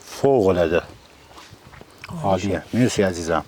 فوق‌العاده عالیه. مرسی عزیزم.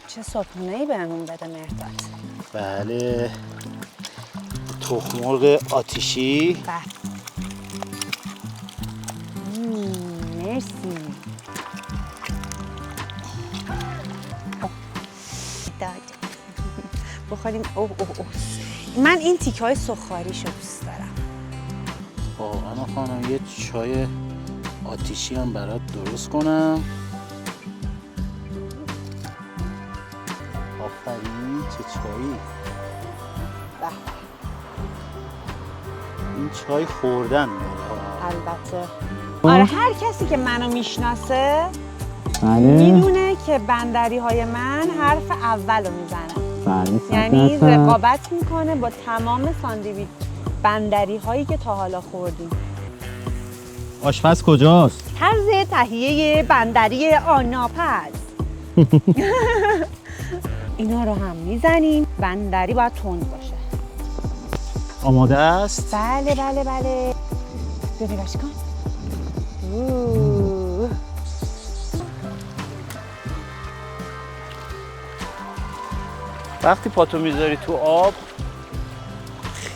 چه صبحونه‌ای بهمون بده مرداد. بله، تخم مرغ آتیشی، مرسی. بخوریم. اوه. من این تیکه های سخاریشو دوست دارم. اما خانم یه چای آتیشی هم برات درست کنم. آخرین چه چایی؟ این چای خوردن البته. آره هر کسی که منو میشناسه میدونه که بندری های من حرف اولو میزنه. یعنی رقابت میکنه با تمام ساندویچ بندری هایی که تا حالا خوردیم. آشپز کجاست؟ طرز تهیه بندری آناپز. اینا رو هم میزنیم. بندری باید تند باشه. آماده است؟ بله. ببینش کن. وقتی پاتو میذاری تو آب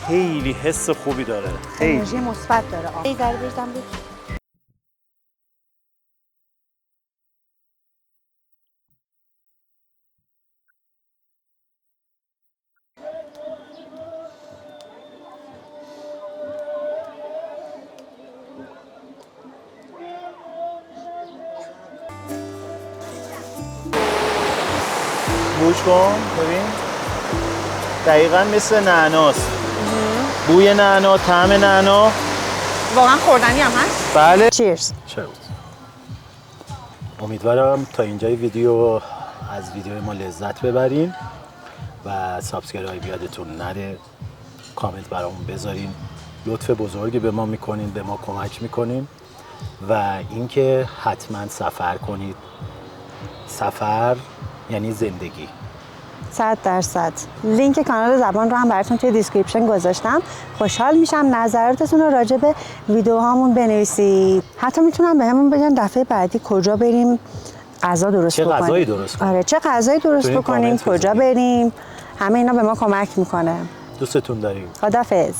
خیلی حس خوبی داره. خیلی انرژی مثبت داره آب. یه ذره بریزم روش. بوش کن ببین دقیقا مثل نعناست. بوی نعنا، طعم نعنا. واقعا خوردنی هم هست؟ بله. چیرز. چرا؟ امیدوارم تا اینجای ویدیو از ویدیو ما لذت ببرین و سابسکرایب یادتون نره. کامنت برامون بذارین. لطف بزرگی به ما میکنین، به ما کمک میکنین و اینکه حتما سفر کنید. سفر یعنی زندگی. 100%. لینک کانال زبان رو هم براتون توی دیسکریپشن گذاشتم. خوشحال میشم نظراتتون رو راجع به ویدیوهامون بنویسید. حتی میتونم بهمون بگن دفعه بعدی کجا بریم غذا درست بکنیم. چه غذایی درست کنیم. آره چه غذایی درست بکنیم، کجا بریم. همه اینا به ما کمک میکنه. دوستتون داریم. خداحافظ.